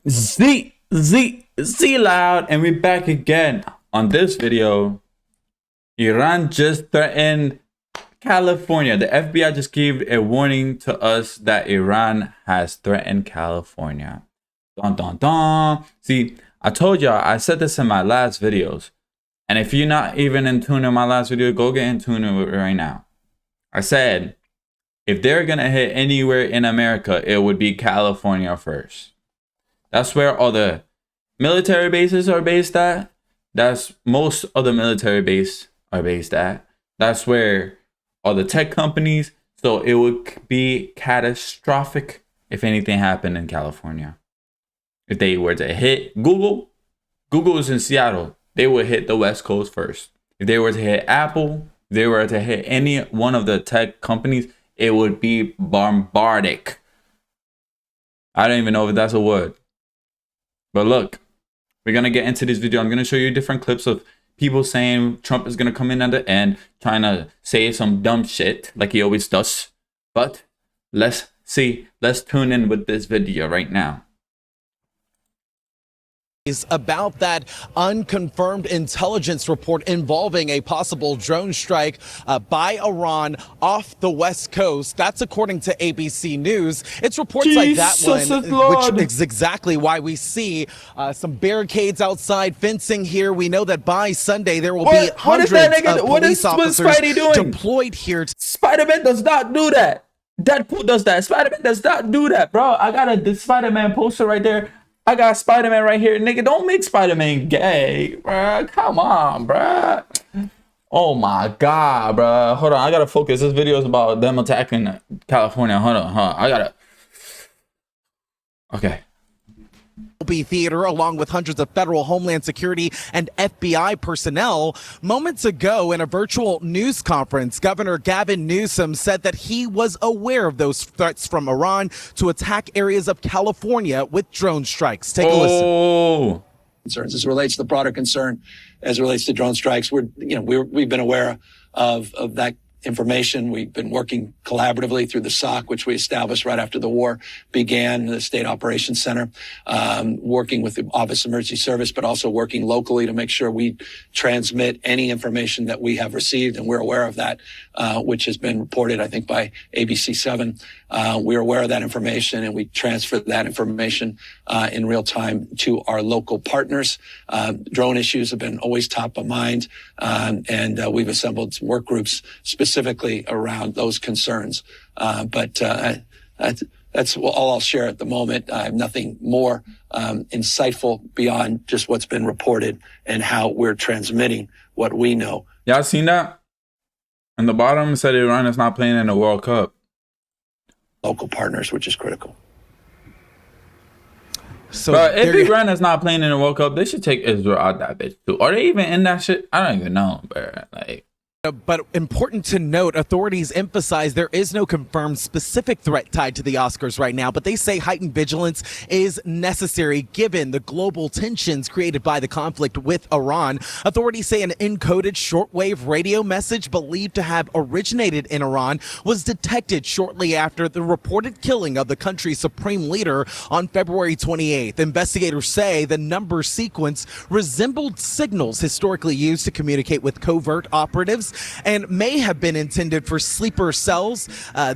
Z Loud, and we're back again. On this video, Iran just threatened California. The FBI just gave a warning to us that Iran has threatened California. Dun dun dun. See, I told y'all, I said this in my last videos, and if you're not even in tune in my last video, go get in tune with it right now. I said, if they're gonna hit anywhere in America, it would be California first. That's where all the military bases are based at. That's most of the military base are based at. That's where all the tech companies. So it would be catastrophic if anything happened in California. If they were to hit Google is in Seattle. They would hit the West Coast first. If they were to hit Apple, if they were to hit any one of the tech companies, it would be bombardic. I don't even know if that's a word. But look, we're going to get into this video. I'm going to show you different clips of people saying Trump is going to come in at the end, trying to say some dumb shit like he always does. But let's see. Let's tune in with this video right now. About that unconfirmed intelligence report involving a possible drone strike by Iran off the West Coast. That's according to ABC News. It's reports like that one, which is exactly why we see some barricades outside, fencing here. We know that by Sunday there will be hundreds of police officers deployed here. Spider-Man does not do that. Deadpool does that. Spider-Man does not do that, bro. I got a Spider-Man poster right there. I got Spider-Man right here. Nigga, don't make Spider-Man gay, bruh. Come on, bruh. Oh my God, bruh. Hold on, I gotta focus. This video is about them attacking California. Hold on. I gotta. Okay. Theater, along with hundreds of federal Homeland Security and FBI personnel. Moments ago, in a virtual news conference, Governor Gavin Newsom said that he was aware of those threats from Iran to attack areas of California with drone strikes. Take a listen. Concerns as it relates to the broader concern, as it relates to drone strikes, we've been aware of that information. We've been working collaboratively through the SOC, which we established right after the war began, the State Operations Center, working with the Office of Emergency Service, but also working locally to make sure we transmit any information that we have received. And we're aware of that, which has been reported, I think, by ABC 7. We're aware of that information, and we transfer that information in real time to our local partners. Drone issues have been always top of mind, and we've assembled some work groups specifically around those concerns. But that's all I'll share at the moment. I have nothing more insightful beyond just what's been reported and how we're transmitting what we know. Y'all seen that? And the bottom said Iran is not playing in the World Cup. Local partners, which is critical. So if Iran is not playing in the World Cup, they should take Israel out that bitch too. Are they even in that shit? I don't even know, bro. Like. But important to note, authorities emphasize there is no confirmed specific threat tied to the Oscars right now, but they say heightened vigilance is necessary given the global tensions created by the conflict with Iran. Authorities say an encoded shortwave radio message believed to have originated in Iran was detected shortly after the reported killing of the country's supreme leader on February 28th. Investigators say the number sequence resembled signals historically used to communicate with covert operatives and may have been intended for sleeper cells,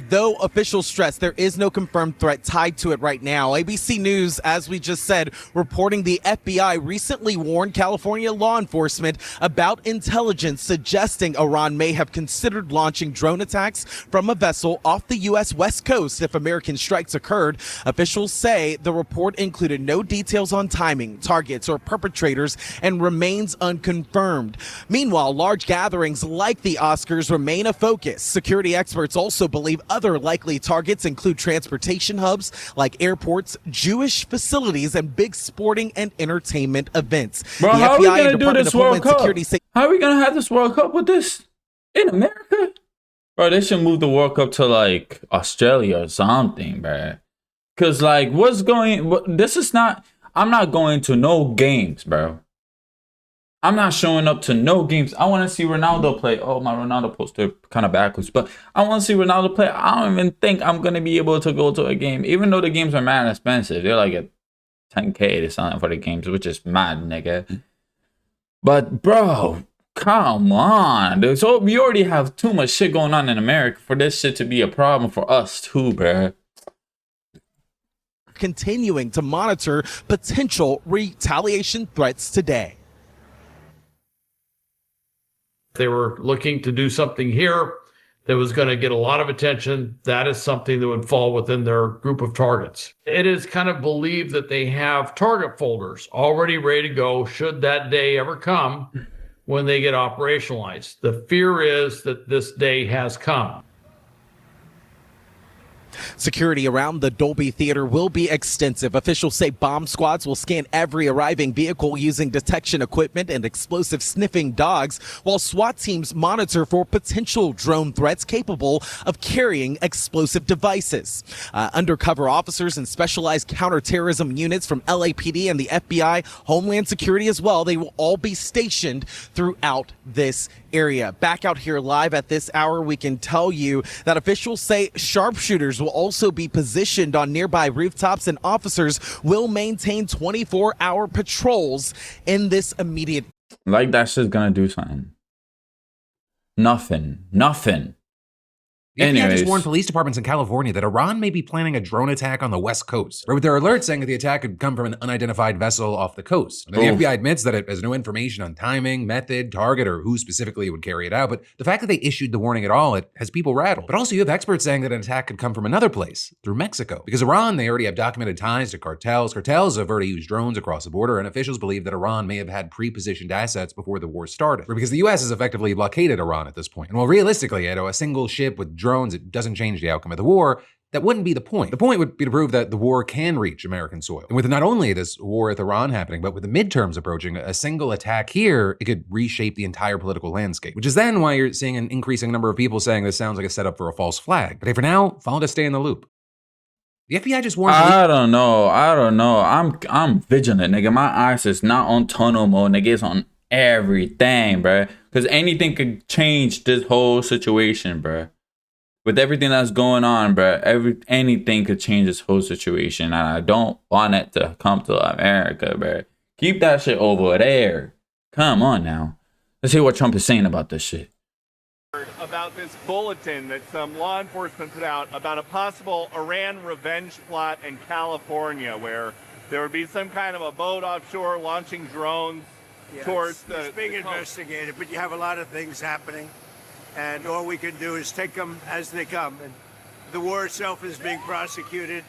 though officials stress there is no confirmed threat tied to it right now. ABC News, as we just said, reporting the FBI recently warned California law enforcement about intelligence suggesting Iran may have considered launching drone attacks from a vessel off the U.S. West Coast if American strikes occurred. Officials say the report included no details on timing, targets, or perpetrators and remains unconfirmed. Meanwhile, large gatherings like the Oscars remain a focus. Security experts also believe other likely targets include transportation hubs like airports, Jewish facilities, and big sporting and entertainment events. Bro, how are we going to do this World Cup? How are we going to have this World Cup with this in America? Bro, they should move the World Cup to like Australia or something, bro. Because like this is not, I'm not going to no games, bro. I'm not showing up to no games. I want to see Ronaldo play. Oh, my Ronaldo poster kind of backwards. But I want to see Ronaldo play. I don't even think I'm going to be able to go to a game. Even though the games are mad expensive. They're like 10K to sign up for the games, which is mad, nigga. But bro, come on, dude. So we already have too much shit going on in America for this shit to be a problem for us too, bro. Continuing to monitor potential retaliation threats today. They were looking to do something here that was going to get a lot of attention. That is something that would fall within their group of targets. It is kind of believed that they have target folders already ready to go should that day ever come when they get operationalized. The fear is that this day has come. Security around the Dolby Theater will be extensive. Officials say bomb squads will scan every arriving vehicle using detection equipment and explosive sniffing dogs, while SWAT teams monitor for potential drone threats capable of carrying explosive devices. Undercover officers and specialized counterterrorism units from LAPD and the FBI, Homeland Security as well, they will all be stationed throughout this area. Back out here live at this hour, we can tell you that officials say sharpshooters will also be positioned on nearby rooftops, and officers will maintain 24-hour patrols in this immediate. Like that shit's gonna do something. Nothing. The FBI Anyways. just warned police departments in California that Iran may be planning a drone attack on the West Coast, with their alert saying that the attack could come from an unidentified vessel off the coast. Now, the FBI admits that it has no information on timing, method, target, or who specifically would carry it out, but the fact that they issued the warning at all, it has people rattled. But also you have experts saying that an attack could come from another place, through Mexico. Because Iran, they already have documented ties to cartels. Cartels have already used drones across the border, and officials believe that Iran may have had pre-positioned assets before the war started. Because the US has effectively blockaded Iran at this point. And while realistically, a single ship with drones, it doesn't change the outcome of the war. That wouldn't be the point. The point would be to prove that the war can reach American soil. And with not only this war with Iran happening, but with the midterms approaching, a single attack here, it could reshape the entire political landscape. Which is then why you're seeing an increasing number of people saying this sounds like a setup for a false flag. But hey, for now, follow to stay in the loop. The FBI just warned. I don't know. I'm vigilant, nigga. My eyes is not on tunnel mode, nigga. It's on everything, bruh. Because anything could change this whole situation, bruh. With everything that's going on, bruh, anything could change this whole situation. And I don't want it to come to America, bruh. Keep that shit over there. Come on now. Let's hear what Trump is saying about this shit. About this bulletin that some law enforcement put out about a possible Iran revenge plot in California, where there would be some kind of a boat offshore launching drones towards the... It's being investigated, but you have a lot of things happening. And all we can do is take them as they come. And the war itself is being prosecuted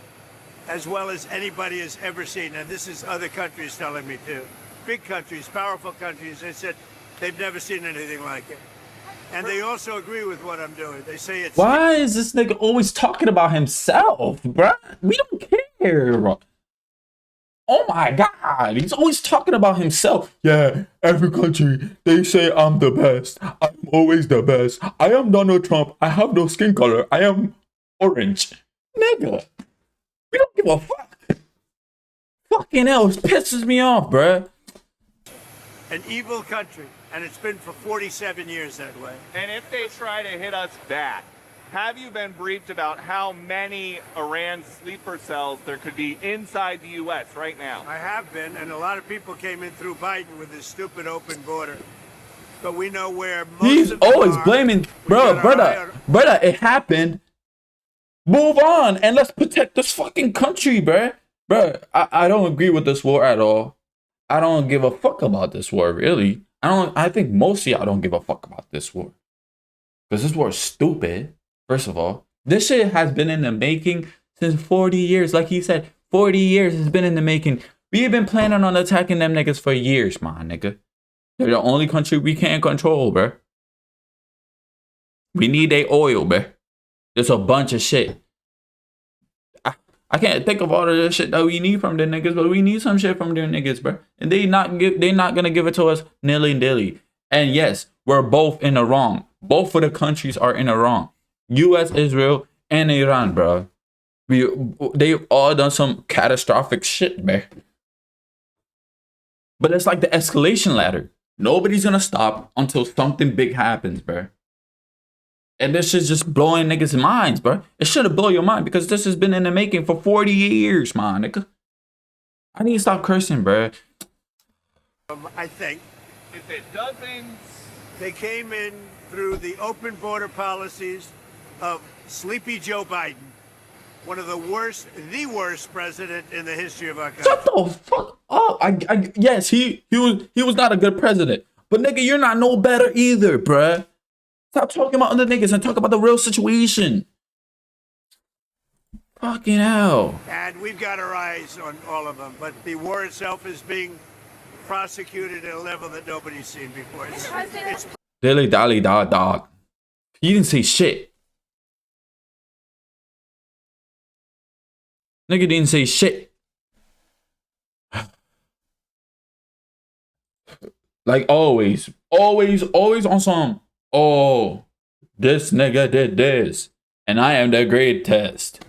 as well as anybody has ever seen. And this is other countries telling me too. Big countries, powerful countries. They said they've never seen anything like it. And they also agree with what I'm doing. They say it's... Why is this nigga always talking about himself, bruh? We don't care. Oh my God, he's always talking about himself. Yeah, every country, they say I'm the best. I'm always the best. I am Donald Trump. I have no skin color. I am orange. Nigga, we don't give a fuck. Fucking hell, it pisses me off, bruh. an evil country. And it's been for 47 years that way. And if they try to hit us back, have you been briefed about how many Iran sleeper cells there could be inside the U.S. right now? I have been, and a lot of people came in through Biden with this stupid open border. But we know where most He's of them always are. blaming, brother, it happened. Move on and let's protect this fucking country, bruh. I don't agree with this war at all. I don't give a fuck about this war, really. I think most of y'all don't give a fuck about this war. Because this war is stupid. First of all, this shit has been in the making since 40 years. Like he said, 40 years has been in the making. We've been planning on attacking them niggas for years, my nigga. They're the only country we can't control, bruh. We need their oil, bruh. There's a bunch of shit. I can't think of all of the shit that we need from the niggas, but we need some shit from their niggas, bruh. And they not gonna give it to us nilly-dilly. And yes, we're both in the wrong. Both of the countries are in the wrong. U.S., Israel, and Iran, bro. They've all done some catastrophic shit, man. But it's like the escalation ladder. Nobody's gonna stop until something big happens, bro. And this is just blowing niggas' minds, bro. It should have blown your mind because this has been in the making for 40 years, man, nigga. I need to stop cursing, bro. I think. If it doesn't, They came in through the open border policies of Sleepy Joe Biden, one of the worst president in the history of our country. Shut the fuck up. Yes, he was not a good president. But nigga, you're not no better either, bruh. Stop talking about other niggas and talk about the real situation. Fucking hell. And we've got our eyes on all of them. But the war itself is being prosecuted at a level that nobody's seen before. It's Dilly dally dog. He didn't say shit. Nigga didn't say shit. Like always on some, oh, this nigga did this, and I am the greatest.